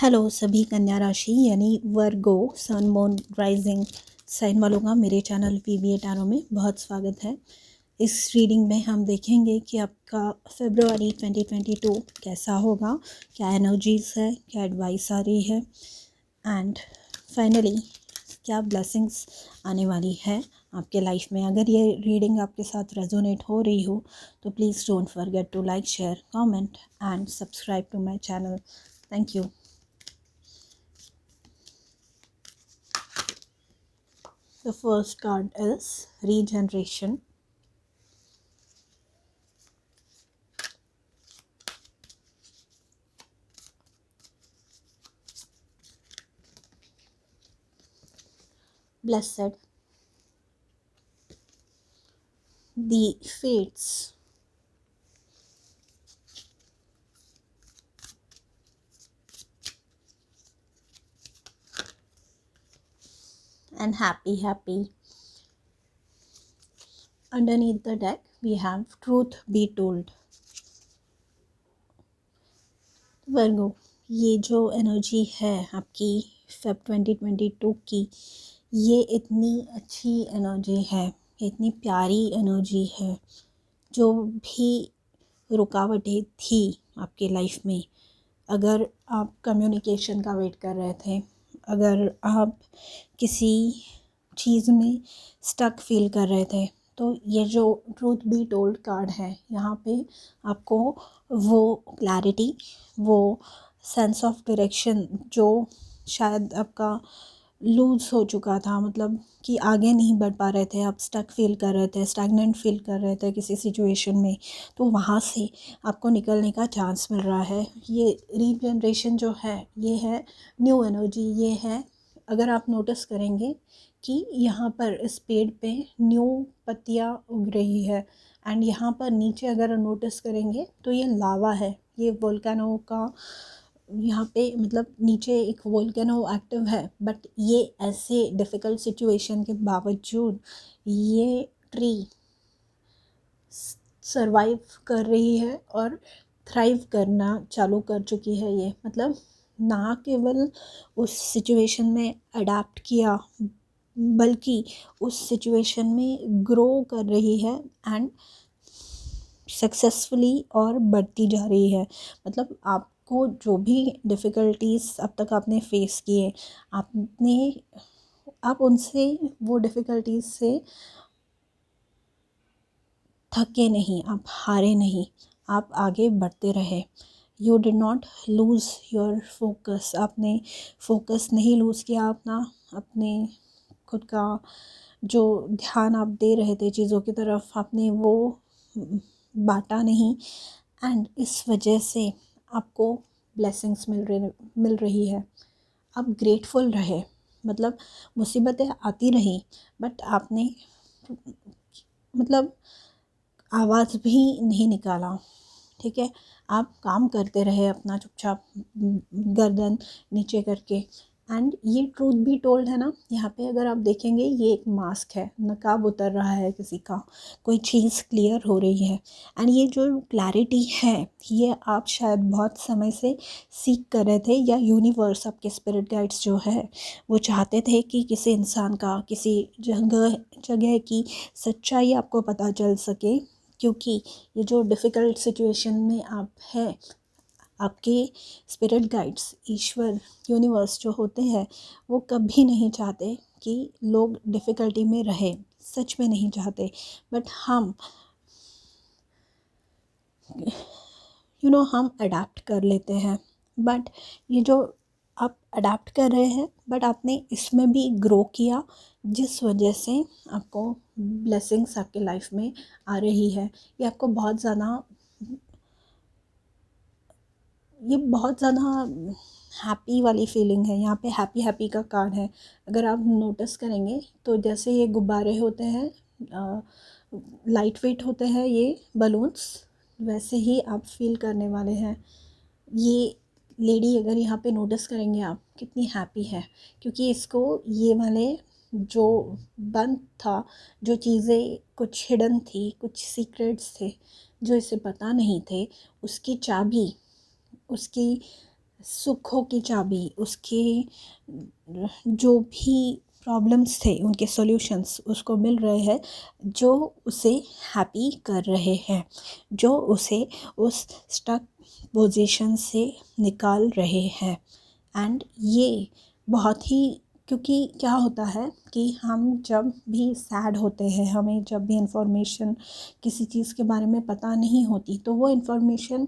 Hello सभी कन्या राशि यानी वर्गो सन मून राइजिंग साइन वालों का मेरे चैनल पीबीए टैरो में बहुत स्वागत है। इस रीडिंग में हम देखेंगे कि आपका फरवरी 2022 कैसा होगा, क्या एनर्जीज है, क्या एडवाइस आ रही है एंड फाइनली क्या ब्लेसिंग्स आने वाली है आपके लाइफ में। अगर ये रीडिंग आपके साथ रेजोनेट हो रही हो तो please don't forget to like, share, comment and subscribe to my channel. Thank you. The first card is regeneration. Blessed. The fates. And happy. Underneath the deck we have truth be told. वर्गो, ये जो energy है आपकी Feb 2022 की, ये इतनी अच्छी energy है, इतनी प्यारी एनर्जी है। जो भी रुकावटें थी आपके लाइफ में, अगर आप कम्युनिकेशन का वेट कर रहे थे, अगर आप किसी चीज़ में स्टक फील कर रहे थे, तो ये जो ट्रूथ बी टोल्ड कार्ड है, यहाँ पे आपको वो क्लैरिटी, वो सेंस ऑफ डायरेक्शन जो शायद आपका लूज़ हो चुका था, मतलब कि आगे नहीं बढ़ पा रहे थे, आप स्टक फील कर रहे थे, स्टैग्नेंट फील कर रहे थे किसी सिचुएशन में, तो वहाँ से आपको निकलने का चांस मिल रहा है। ये रीजनरेशन जो है, ये है न्यू एनर्जी। ये है, अगर आप नोटिस करेंगे कि यहाँ पर इस पेड़ पे न्यू पत्तियाँ उग रही है एंड यहाँ पर नीचे अगर नोटिस करेंगे तो ये लावा है, ये वोल्केनो का यहाँ पे मतलब नीचे एक वोल्केनो एक्टिव है। बट ये ऐसे डिफ़िकल्ट सिचुएशन के बावजूद ये ट्री सरवाइव कर रही है और थ्राइव करना चालू कर चुकी है। ये मतलब ना केवल उस सिचुएशन में अडाप्ट किया, बल्कि उस सिचुएशन में ग्रो कर रही है एंड सक्सेसफुली और बढ़ती जा रही है। मतलब आपको जो भी डिफ़िकल्टीज़ अब तक आपने फेस किए, आप उनसे, वो डिफ़िकल्टीज़ से थके नहीं, आप हारे नहीं, आप आगे बढ़ते रहे। You did not lose your focus, आपने फोकस नहीं लूज़ किया अपना, अपने खुद का जो ध्यान आप दे रहे थे चीज़ों की तरफ, आपने वो बांटा नहीं एंड इस वजह से आपको ब्लेसिंग्स मिल रही है। आप ग्रेटफुल रहे, मतलब मुसीबतें आती रही बट आपने मतलब आवाज़ भी नहीं निकाला, ठीक है। आप काम करते रहे अपना चुपचाप, गर्दन नीचे करके। एंड ये ट्रूथ भी टोल्ड है ना, यहाँ पे अगर आप देखेंगे ये एक मास्क है, नकाब उतर रहा है किसी का, कोई चीज़ क्लियर हो रही है। एंड ये जो क्लैरिटी है, ये आप शायद बहुत समय से सीख कर रहे थे, या यूनिवर्स, आपके स्पिरिट गाइड्स जो है वो चाहते थे कि किसी इंसान का, किसी जगह की सच्चाई आपको पता चल सके। क्योंकि ये जो डिफ़िकल्ट सिचुएशन में आप हैं, आपके स्पिरिट गाइड्स, ईश्वर, यूनिवर्स जो होते हैं, वो कभी नहीं चाहते कि लोग डिफ़िकल्टी में रहे, सच में नहीं चाहते। बट हम हम अडाप्ट कर लेते हैं। बट ये जो आप अडाप्ट कर रहे हैं, बट आपने इसमें भी ग्रो किया, जिस वजह से आपको ब्लेसिंग्स आपके लाइफ में आ रही है। ये बहुत ज़्यादा हैप्पी वाली फीलिंग है। यहाँ पे हैप्पी हैप्पी का कार्ड है। अगर आप नोटिस करेंगे तो जैसे ये गुब्बारे होते हैं, लाइट वेट होते हैं ये बलून्स, वैसे ही आप फील करने वाले हैं। ये लेडी, अगर यहाँ पे नोटिस करेंगे आप, कितनी हैप्पी है, क्योंकि इसको ये वाले जो बंद था, जो चीज़ें कुछ हिडन थी, कुछ सीक्रेट्स थे जो इसे पता नहीं थे, उसकी चाबी, उसकी सुखों की चाबी, उसके जो भी प्रॉब्लम्स थे उनके सॉल्यूशंस उसको मिल रहे हैं, जो उसे हैप्पी कर रहे हैं, जो उसे उस स्टक पोजीशन से निकाल रहे हैं। एंड ये बहुत ही, क्योंकि क्या होता है कि हम जब भी सैड होते हैं, हमें जब भी इंफॉर्मेशन किसी चीज़ के बारे में पता नहीं होती, तो वो इंफॉर्मेशन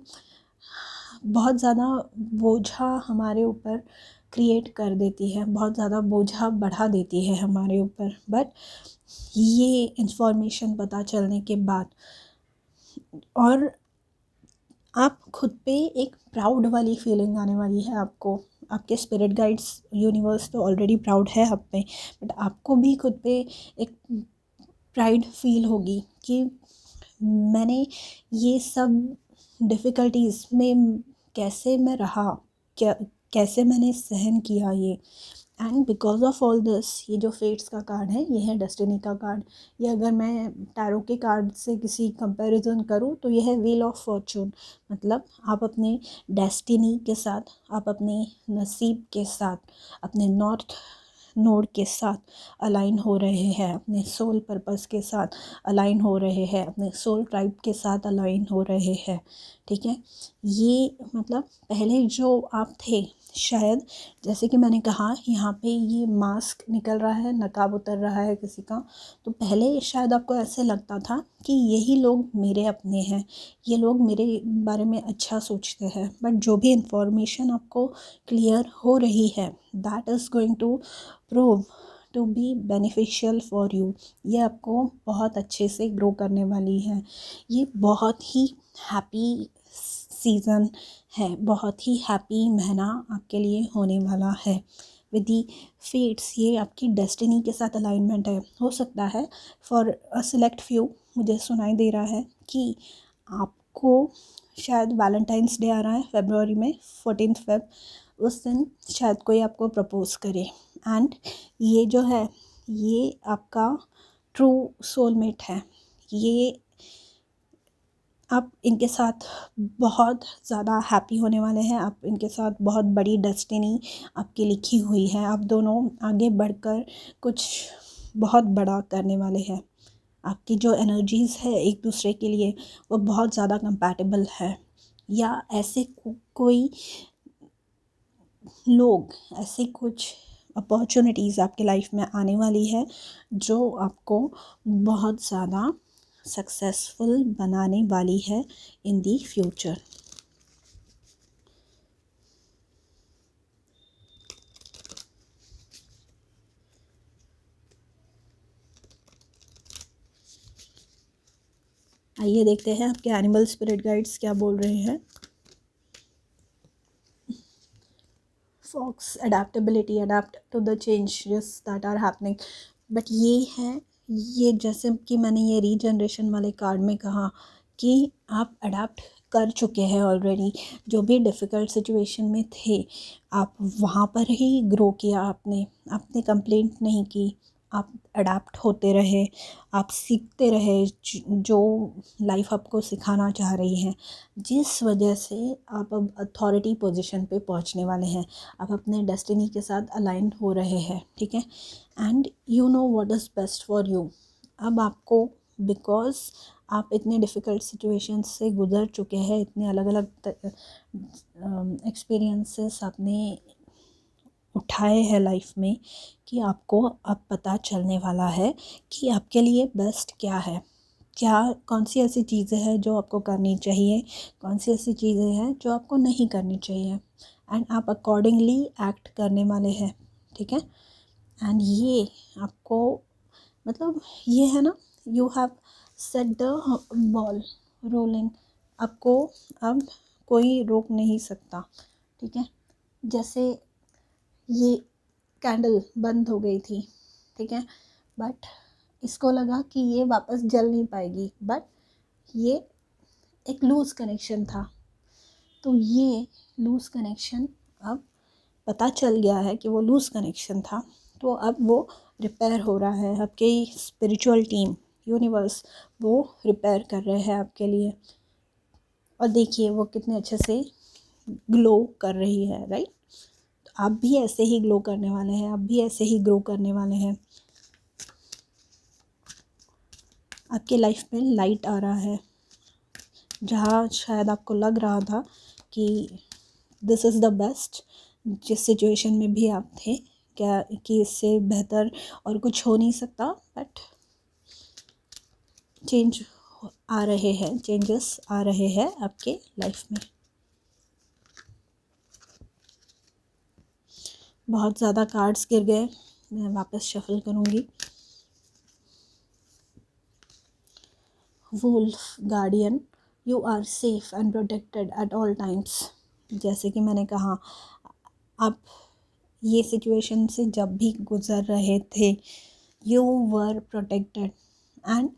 बहुत ज़्यादा बोझा हमारे ऊपर क्रिएट कर देती है, बहुत ज़्यादा बोझा बढ़ा देती है हमारे ऊपर। बट ये इंफॉर्मेशन पता चलने के बाद, और आप खुद पे एक प्राउड वाली फीलिंग आने वाली है आपको। आपके स्पिरिट गाइड्स, यूनिवर्स तो ऑलरेडी प्राउड है आप पे, बट आपको भी खुद पे एक प्राइड फील होगी कि मैंने ये सब डिफ़िकल्टीज़ में कैसे मैं रहा, क्या कैसे मैंने सहन किया ये। And because of all this, ये जो फेट्स का कार्ड है, ये है डेस्टिनी का कार्ड। ये अगर मैं टैरो के कार्ड से किसी कंपैरिजन करूँ तो ये है व्हील ऑफ फॉर्चून। मतलब आप अपने डेस्टिनी के साथ, आप अपने नसीब के साथ, अपने नॉर्थ नोड के साथ अलाइन हो रहे हैं, अपने सोल पर्पस के साथ अलाइन हो रहे हैं, अपने सोल ट्राइब के साथ अलाइन हो रहे हैं। ठीक है, ये मतलब पहले जो आप थे, शायद जैसे कि मैंने कहा यहाँ पे ये मास्क निकल रहा है, नकाब उतर रहा है किसी का, तो पहले शायद आपको ऐसे लगता था कि यही लोग मेरे अपने हैं, ये लोग मेरे बारे में अच्छा सोचते हैं। बट जो भी इंफॉर्मेशन आपको क्लियर हो रही है, that is going to prove to be beneficial for you. ये आपको बहुत अच्छे से ग्रो करने वाली है। ये बहुत ही हैप्पी सीज़न है, बहुत ही हैप्पी महीना आपके लिए होने वाला है। विद दी फेट्स, ये आपकी डेस्टिनी के साथ अलाइनमेंट है। हो सकता है फॉर अ सिलेक्ट फ्यू, मुझे सुनाई दे रहा है कि आपको शायद वैलेंटाइंस डे आ रहा है फरवरी में, 14 फेब, उस दिन शायद कोई आपको प्रपोज़ करे। एंड ये जो है, ये आपका ट्रू सोलमेट है। ये आप इनके साथ बहुत ज़्यादा हैप्पी होने वाले हैं, आप इनके साथ बहुत बड़ी डेस्टिनी आपकी लिखी हुई है। आप दोनों आगे बढ़कर कुछ बहुत बड़ा करने वाले हैं। आपकी जो एनर्जीज़ है एक दूसरे के लिए, वो बहुत ज़्यादा कंपैटिबल है। या ऐसे कोई लोग, ऐसे कुछ अपॉर्चुनिटीज़ आपके लाइफ में आने वाली है जो आपको बहुत ज़्यादा सक्सेसफुल बनाने वाली है इन दी फ्यूचर। आइए देखते हैं आपके एनिमल स्पिरिट गाइड्स क्या बोल रहे हैं। Fox, adaptability, adapt to the changes that are happening. But ये है, ये जैसे कि मैंने ये रीजनरेशन वाले कार्ड में कहा कि आप अडेप्ट कर चुके हैं ऑलरेडी। जो भी डिफ़िकल्ट सिचुएशन में थे, आप वहाँ पर ही ग्रो किया, आपने कंप्लेंट नहीं की, आप अडेप्ट होते रहे, आप सीखते रहे जो लाइफ आपको सिखाना चाह रही है, जिस वजह से आप अब अथॉरिटी पोजीशन पे पहुंचने वाले हैं। आप अपने डेस्टिनी के साथ अलाइन हो रहे हैं। ठीक है, and you know what is best for you. अब आपको, बिकॉज आप इतने डिफ़िकल्ट सिचुएशंस से गुज़र चुके हैं, इतने अलग अलग एक्सपीरियंसेस आपने उठाए हैं लाइफ में, कि आपको अब पता चलने वाला है कि आपके लिए बेस्ट क्या है। क्या, कौन सी ऐसी चीज़ें हैं जो आपको करनी चाहिए, कौन सी ऐसी चीज़ें हैं जो आपको नहीं करनी चाहिए, एंड आप अकॉर्डिंगली एक्ट करने वाले हैं। ठीक है, एंड ये आपको, मतलब ये है ना, you have set the ball rolling. आपको अब कोई रोक नहीं सकता। ठीक है, जैसे ये कैंडल बंद हो गई थी, ठीक है, बट इसको लगा कि ये वापस जल नहीं पाएगी, बट ये एक लूज़ कनेक्शन था। तो ये लूज़ कनेक्शन अब पता चल गया है कि वो लूज़ कनेक्शन था, तो अब वो रिपेयर हो रहा है। आपके स्पिरिचुअल टीम, यूनिवर्स, वो रिपेयर कर रहे हैं आपके लिए। और देखिए वो कितने अच्छे से ग्लो कर रही है, राइट। आप भी ऐसे ही ग्लो करने वाले हैं, आप भी ऐसे ही ग्रो करने वाले हैं। आपके लाइफ में लाइट आ रहा है, जहाँ शायद आपको लग रहा था कि दिस इज़ द बेस्ट, जिस सिचुएशन में भी आप थे, क्या कि इससे बेहतर और कुछ हो नहीं सकता, बट चेंजेस आ रहे हैं आपके लाइफ में। बहुत ज़्यादा कार्ड्स गिर गए, मैं वापस शफल करूँगी। Wolf guardian, you are safe and protected at all times. जैसे कि मैंने कहा, आप ये सिचुएशन से जब भी गुज़र रहे थे, you were protected. And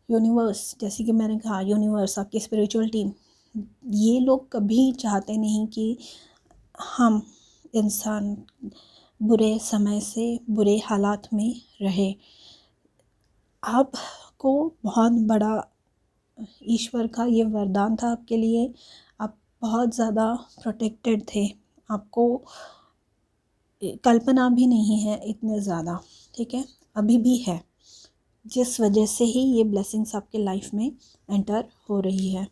universe, जैसे कि मैंने कहा, यूनिवर्स, आपकी स्पिरिचुअल टीम, ये लोग कभी चाहते नहीं कि हम इंसान बुरे समय से, बुरे हालात में रहे। आपको बहुत बड़ा ईश्वर का ये वरदान था आपके लिए। आप बहुत ज़्यादा प्रोटेक्टेड थे, आपको कल्पना भी नहीं है इतने ज़्यादा, ठीक है, अभी भी है, जिस वजह से ही ये ब्लेसिंग्स आपके लाइफ में एंटर हो रही है।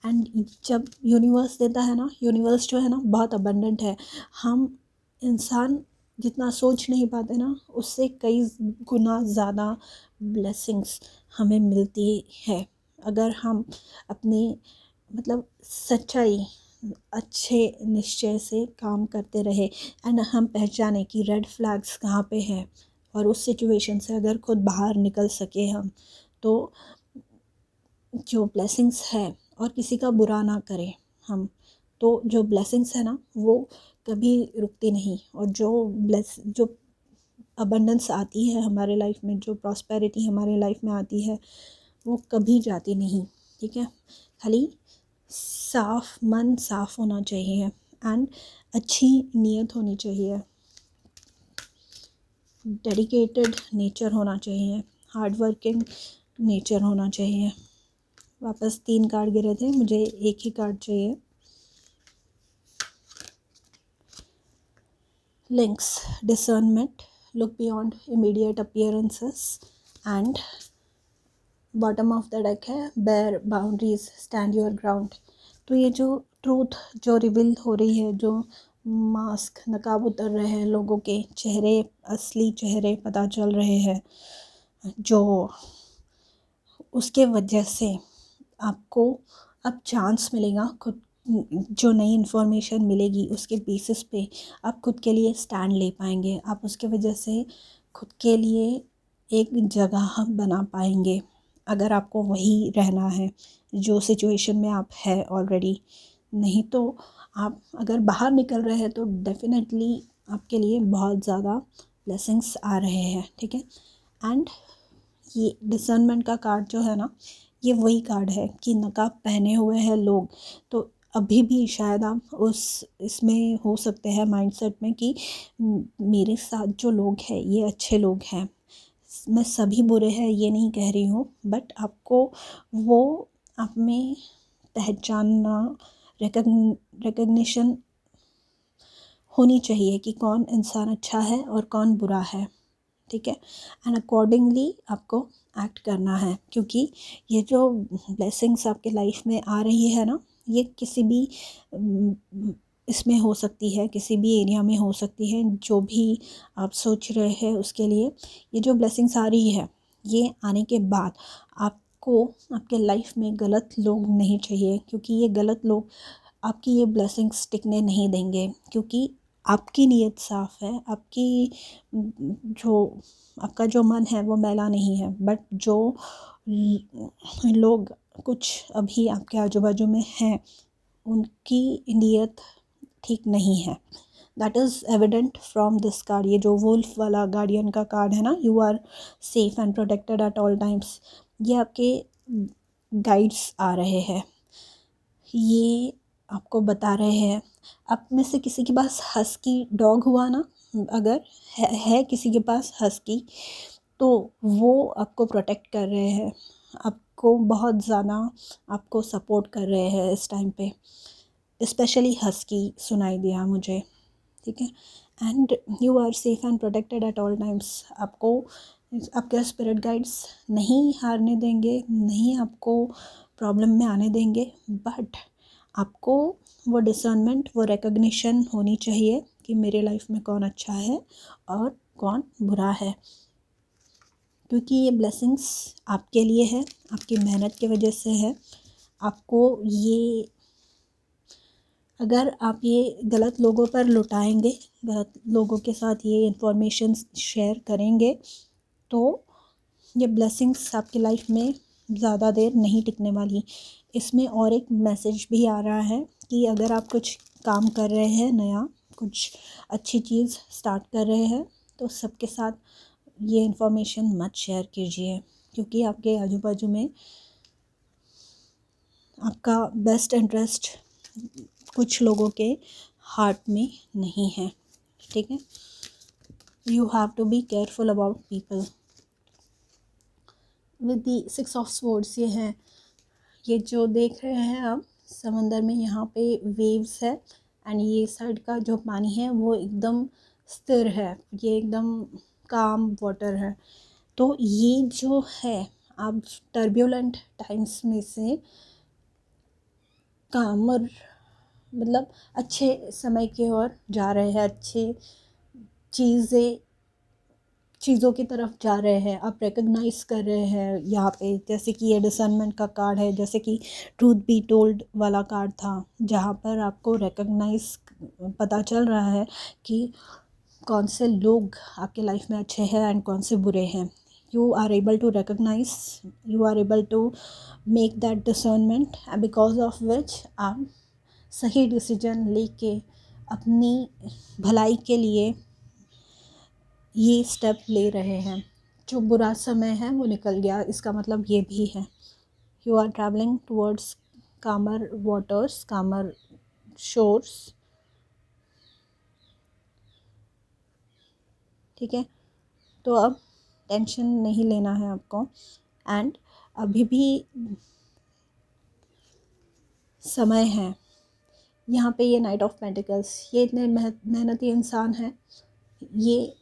एंड जब यूनिवर्स देता है ना, यूनिवर्स जो है ना बहुत अबंडेंट है। हम इंसान जितना सोच नहीं पाते ना, उससे कई गुना ज़्यादा ब्लेसिंग्स हमें मिलती है, अगर हम अपने मतलब सच्चाई, अच्छे निश्चय से काम करते रहे। एंड हम पहचाने कि रेड फ्लैग्स कहाँ पे हैं, और उस सिचुएशन से अगर खुद बाहर निकल सके हम, तो जो ब्लेसिंग्स है, और किसी का बुरा ना करें हम, तो जो ब्लेसिंग्स है ना वो कभी रुकती नहीं। और जो अबंडेंस आती है हमारे लाइफ में, जो प्रॉस्पेरिटी हमारे लाइफ में आती है, वो कभी जाती नहीं, ठीक है। खाली मन साफ होना चाहिए, एंड अच्छी नीयत होनी चाहिए, डेडिकेटेड नेचर होना चाहिए, हार्ड वर्किंग नेचर होना चाहिए। वापस 3 कार्ड गिरे थे, मुझे एक ही कार्ड चाहिए। Lynx, discernment, look beyond immediate appearances, and bottom of the deck है bear boundaries, stand your ground. तो ये जो ट्रूथ जो रिवील हो रही है, जो मास्क, नकाब उतर रहे हैं, लोगों के चेहरे, असली चेहरे पता चल रहे हैं, जो उसके वजह से आपको अब चांस मिलेगा, खुद जो नई इन्फॉर्मेशन मिलेगी उसके बेसिस पे आप खुद के लिए स्टैंड ले पाएंगे। आप उसके वजह से खुद के लिए एक जगह बना पाएंगे, अगर आपको वही रहना है जो सिचुएशन में आप है ऑलरेडी। नहीं तो आप अगर बाहर निकल रहे हैं तो डेफिनेटली आपके लिए बहुत ज़्यादा ब्लेसिंग्स आ रहे हैं, ठीक है। एंड ये डिसर्नमेंट का कार्ड जो है ना, ये वही कार्ड है कि नकाब पहने हुए हैं लोग, तो अभी भी शायद आप उस इसमें हो सकते हैं माइंडसेट में कि मेरे साथ जो लोग हैं ये अच्छे लोग हैं, मैं सभी बुरे हैं ये नहीं कह रही हूँ, बट आपको वो आप में पहचानना, रिकग्निशन होनी चाहिए कि कौन इंसान अच्छा है और कौन बुरा है, ठीक है। एंड अकॉर्डिंगली आपको एक्ट करना है, क्योंकि ये जो ब्लेसिंग्स आपके लाइफ में आ रही है ना, ये किसी भी इसमें हो सकती है, किसी भी एरिया में हो सकती है, जो भी आप सोच रहे हैं उसके लिए ये जो ब्लेसिंग्स आ रही है, ये आने के बाद आपको आपके लाइफ में गलत लोग नहीं चाहिए, क्योंकि ये गलत लोग आपकी ये ब्लेसिंग्स टिकने नहीं देंगे। क्योंकि आपकी नीयत साफ़ है, आपकी जो आपका जो मन है वो मैला नहीं है, बट जो लोग कुछ अभी आपके आजू बाजू में हैं उनकी नीयत ठीक नहीं है। That is evident from this card. ये जो वुल्फ वाला गार्डियन का कार्ड है ना, you are safe and protected at all times, ये आपके गाइड्स आ रहे हैं, ये आपको बता रहे हैं। आप में से किसी के पास हस्की डॉग हुआ ना, अगर है किसी के पास हस्की, तो वो आपको प्रोटेक्ट कर रहे हैं, आपको बहुत ज़्यादा आपको सपोर्ट कर रहे हैं इस टाइम पे। स्पेशली हस्की सुनाई दिया मुझे, ठीक है। And you are safe and protected at all times. आपको आपके स्पिरिट गाइड्स नहीं हारने देंगे, नहीं आपको प्रॉब्लम में आने देंगे, बट आपको वो डिसर्नमेंट, वो रिकग्निशन होनी चाहिए कि मेरे लाइफ में कौन अच्छा है और कौन बुरा है, क्योंकि ये ब्लेसिंग्स आपके लिए है, आपकी मेहनत की वजह से है। आपको ये, अगर आप ये गलत लोगों पर लुटाएंगे, गलत लोगों के साथ ये इंफॉर्मेशन शेयर करेंगे, तो ये ब्लेसिंग्स आपकी लाइफ में ज़्यादा देर नहीं टिकने वाली। इसमें और एक मैसेज भी आ रहा है कि अगर आप कुछ काम कर रहे हैं नया, कुछ अच्छी चीज़ स्टार्ट कर रहे हैं, तो सबके साथ ये इन्फॉर्मेशन मत शेयर कीजिए, क्योंकि आपके आजू बाजू में आपका बेस्ट इंटरेस्ट कुछ लोगों के हार्ट में नहीं है, ठीक है। You have to be careful about people. With the 6 of swords ये है, ये जो देख रहे हैं आप समंदर में, यहाँ पे वेव्स है एंड ये साइड का जो पानी है वो एकदम स्थिर है, ये एकदम काम वाटर है। तो ये जो है, आप टर्ब्यूलेंट टाइम्स में से कामर, मतलब अच्छे समय की ओर जा रहे हैं, अच्छे चीज़ों की तरफ जा रहे हैं, आप रिकग्नाइज कर रहे हैं यहाँ पे। जैसे कि ये डिसर्नमेंट का कार्ड है, जैसे कि ट्रूथ बी टोल्ड वाला कार्ड था, जहाँ पर आपको रिकग्नाइज पता चल रहा है कि कौन से लोग आपके लाइफ में अच्छे हैं एंड कौन से बुरे हैं। You are able to recognise, you are able to make that discernment, because of which आप सही डिसीजन लेके अपनी भलाई के लिए ये स्टेप ले रहे हैं। जो बुरा समय है वो निकल गया, इसका मतलब ये भी है। यू आर ट्रैवलिंग टूवर्ड्स कामर वाटर्स, कामर शोर्स, ठीक है। तो अब टेंशन नहीं लेना है आपको, एंड अभी भी समय है। यहाँ पे ये नाइट ऑफ पेंटिकल्स, ये इतने मेहनती इंसान हैं, ये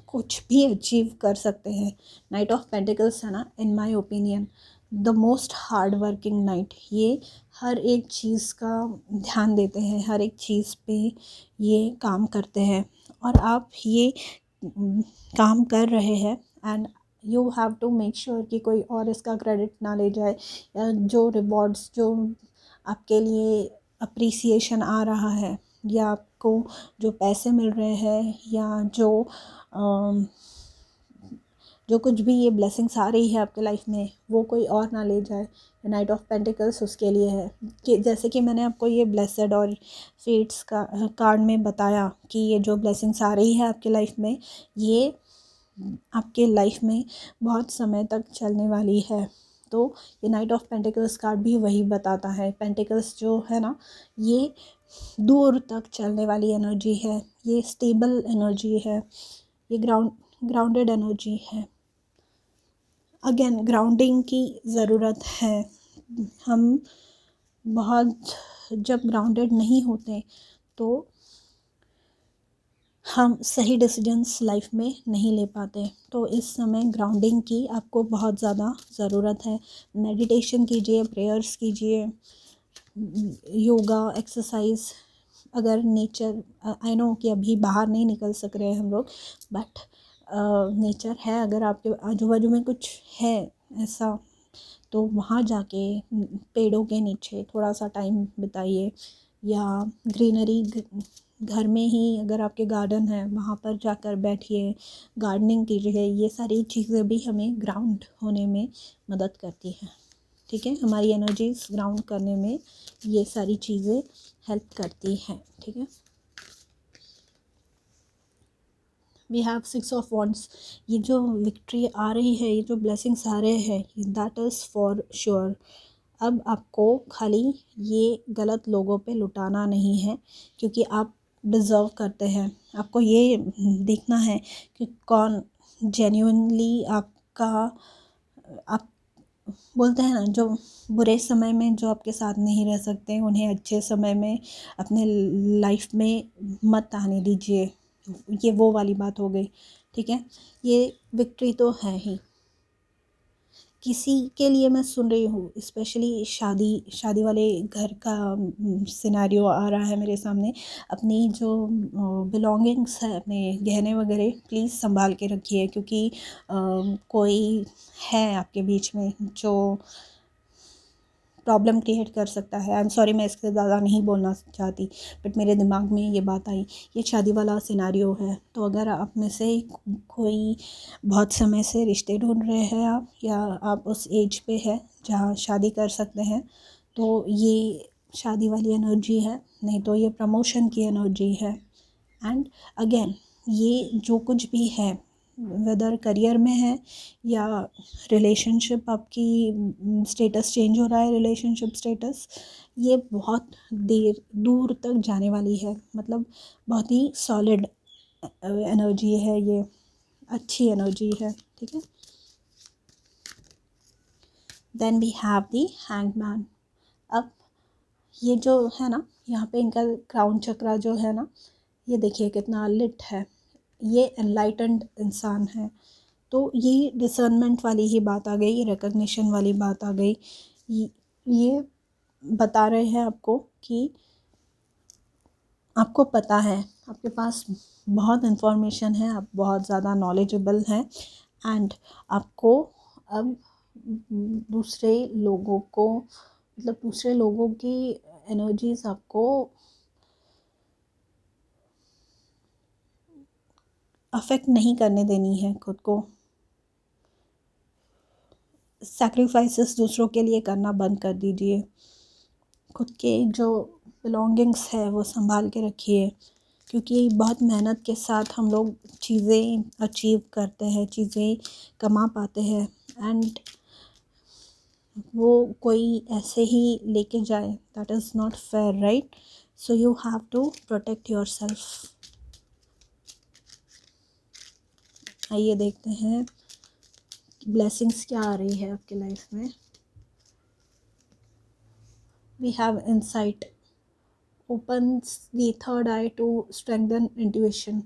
कुछ भी अचीव कर सकते हैं। नाइट ऑफ पेंटिकल्स है ना, in my opinion the most hard working night. ये हर एक चीज़ का ध्यान देते हैं, हर एक चीज़ पे ये काम करते हैं, और आप ये काम कर रहे हैं and you have to make sure कि कोई और इसका क्रेडिट ना ले जाए, या जो रिवॉर्ड्स, जो आपके लिए अप्रिसिएशन आ रहा है, या आपको जो पैसे मिल रहे हैं, या जो कुछ भी ये ब्लेसिंग्स आ रही है आपके लाइफ में, वो कोई और ना ले जाए। नाइट ऑफ पेंटिकल्स उसके लिए है कि जैसे कि मैंने आपको ये ब्लेसड और फेट्स का कार्ड में बताया कि ये जो ब्लेसिंग्स आ रही है आपके लाइफ में, ये आपके लाइफ में बहुत समय तक चलने वाली है। तो ये नाइट ऑफ पेंटिकल्स कार्ड भी वही बताता है। पेंटिकल्स जो है ना, ये दूर तक चलने वाली एनर्जी है, ये स्टेबल एनर्जी है, ये ग्राउंडेड एनर्जी है। अगेन ग्राउंडिंग की ज़रूरत है। हम बहुत जब ग्राउंडेड नहीं होते तो हम सही डिसीजंस लाइफ में नहीं ले पाते। तो इस समय ग्राउंडिंग की आपको बहुत ज़्यादा ज़रूरत है। मेडिटेशन कीजिए, प्रेयर्स कीजिए, योगा, एक्सरसाइज। अगर नेचर, आई नो कि अभी बाहर नहीं निकल सक रहे हैं हम लोग, बट नेचर है, अगर आपके आजू बाजू में कुछ है ऐसा, तो वहाँ जाके पेड़ों के नीचे थोड़ा सा टाइम बिताइए, या ग्रीनरी, घर में ही अगर आपके गार्डन है वहाँ पर जाकर बैठिए, गार्डनिंग कीजिए। ये सारी चीज़ें भी हमें ग्राउंड होने में मदद करती हैं, ठीक है। हमारी एनर्जीज ग्राउंड करने में ये सारी चीज़ें हेल्प करती हैं, ठीक है। We have 6 of wands. ये जो विक्ट्री आ रही है, ये जो ब्लेसिंग्स आ रहे हैं, दैट इज़ फॉर श्योर। अब आपको खाली ये गलत लोगों पे लुटाना नहीं है, क्योंकि आप डिज़र्व करते हैं। आपको ये देखना है कि कौन जेन्युइनली आपका आप बोलते हैं ना, जो बुरे समय में जो आपके साथ नहीं रह सकते उन्हें अच्छे समय में अपने लाइफ में मत आने दीजिए। ये वो वाली बात हो गई, ठीक है। ये विक्ट्री तो है ही। किसी के लिए मैं सुन रही हूँ, स्पेशली शादी शादी वाले घर का सिनेरियो आ रहा है मेरे सामने। अपनी जो बिलोंगिंग्स है, अपने गहने वगैरह प्लीज़ संभाल के रखिए, क्योंकि कोई है आपके बीच में जो प्रॉब्लम क्रिएट कर सकता है। आई एम सॉरी, मैं इससे ज़्यादा नहीं बोलना चाहती, बट मेरे दिमाग में ये बात आई। ये शादी वाला सिनारियो है, तो अगर आप में से कोई बहुत समय से रिश्ते ढूंढ रहे हैं आप, या आप उस एज पे है जहाँ शादी कर सकते हैं, तो ये शादी वाली एनर्जी है, नहीं तो ये प्रमोशन की एनर्जी है। एंड अगेन, ये जो कुछ भी है, वेदर करियर में है या रिलेशनशिप, आपकी स्टेटस चेंज हो रहा है, रिलेशनशिप स्टेटस, ये बहुत देर दूर तक जाने वाली है। मतलब बहुत ही सॉलिड एनर्जी है ये, अच्छी एनर्जी है, ठीक है। Then we have the hangman. अब ये जो है ना, यहाँ पे इनका क्राउन चक्रा जो है ना, ये देखिए कितना लिट है। ये एनलाइटेंड इंसान है, तो ये डिसर्नमेंट वाली ही बात आ गई, रिकग्निशन वाली बात आ गई। ये बता रहे हैं आपको कि आपको पता है, आपके पास बहुत इन्फॉर्मेशन है, आप बहुत ज़्यादा नॉलेजेबल हैं, एंड आपको अब दूसरे लोगों को, मतलब दूसरे लोगों की एनर्जीज आपको अफेक्ट नहीं करने देनी है। खुद को सैक्रिफाइसेस दूसरों के लिए करना बंद कर दीजिए। खुद के जो बिलोंगिंग्स है वो संभाल के रखिए, क्योंकि बहुत मेहनत के साथ हम लोग चीज़ें अचीव करते हैं, चीज़ें कमा पाते हैं, एंड वो कोई ऐसे ही लेके जाए, that is not fair, right. So you have to protect yourself. आइए देखते हैं ब्लेसिंग्स क्या आ रही है आपकी लाइफ में। We have insight, opens the third eye to strengthen intuition।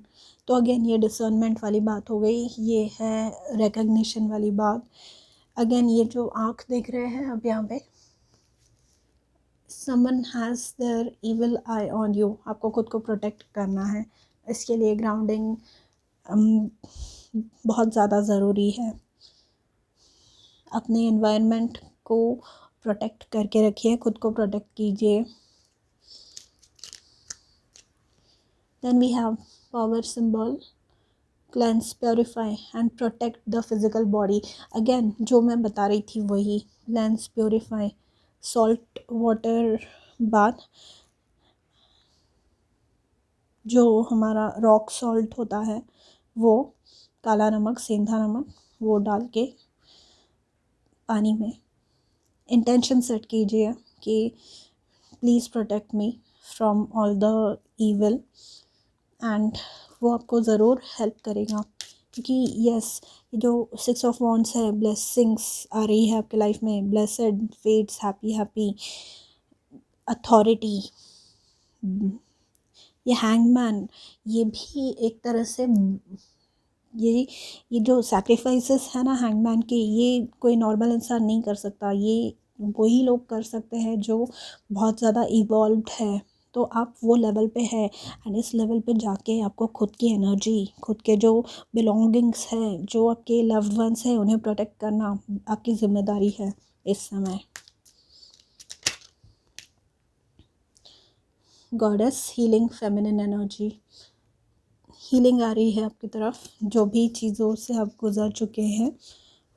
तो अगेन ये डिसर्नमेंट वाली बात हो गई, ये है रिकग्निशन वाली बात। अगेन ये जो आँख देख रहे हैं अब यहाँ पे, someone has their evil I on you. आपको खुद को प्रोटेक्ट करना है, इसके लिए ग्राउंडिंग बहुत ज़्यादा ज़रूरी है। अपने एनवायरनमेंट को प्रोटेक्ट करके रखिए, खुद को प्रोटेक्ट कीजिए। Then we have power symbol, cleanse, purify and protect the physical body। Again जो मैं बता रही थी वही, cleanse, purify, salt water bath, जो हमारा रॉक सॉल्ट होता है, वो काला नमक, सेंधा नमक, वो डाल के पानी में इंटेंशन सेट कीजिए कि please protect me from all the evil, and वो आपको ज़रूर हेल्प करेगा। क्योंकि यस, जो 6 ऑफ वॉन्ड्स है, ब्लेसिंग्स आ रही है आपके लाइफ में, blessed, fates, happy happy, authority. ये हैंगमैन, ये भी एक तरह से, ये जो सैक्रिफाइसेस है ना हैंगमैन के, ये कोई नॉर्मल इंसान नहीं कर सकता। ये वही लोग कर सकते हैं जो बहुत ज़्यादा इवॉल्व्ड है। तो आप वो लेवल पे है, एंड इस लेवल पे जाके आपको खुद की एनर्जी, खुद के जो बिलोंगिंग्स है, जो आपके लव्ड वंस हैं, उन्हें प्रोटेक्ट करना आपकी ज़िम्मेदारी है इस समय। Goddess healing feminine energy, healing आ रही है आपकी तरफ। जो भी चीज़ों से आप गुजर चुके हैं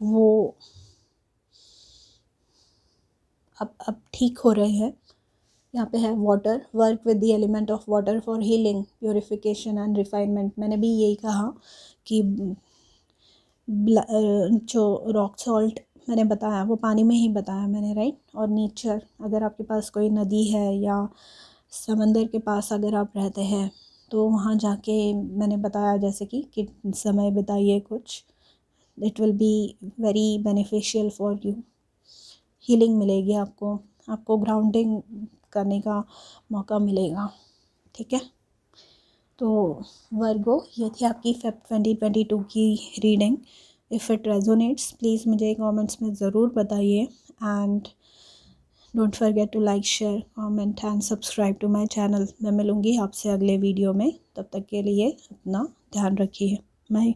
वो अब ठीक हो रहे हैं। यहाँ पे है water, work with the element of water for healing, purification and refinement. मैंने भी यही कहा कि जो रॉक सॉल्ट मैंने बताया वो पानी में ही बताया मैंने, राइट। और नेचर, अगर आपके पास कोई नदी है या समंदर के पास अगर आप रहते हैं, तो वहाँ जाके मैंने बताया जैसे कि समय बिताइए कुछ, it will be very beneficial for you. Healing मिलेगी, आपको ग्राउंडिंग करने का मौका मिलेगा। ठीक है, तो वर्गो ये थी आपकी फेब 2022 की रीडिंग। इफ़ इट रेजोनेट्स प्लीज़ मुझे कमेंट्स में ज़रूर बताइए, and don't forget to like, share, comment and subscribe to my channel. मैं मिलूँगी आपसे अगले वीडियो में, तब तक के लिए अपना ध्यान रखिए। बाय।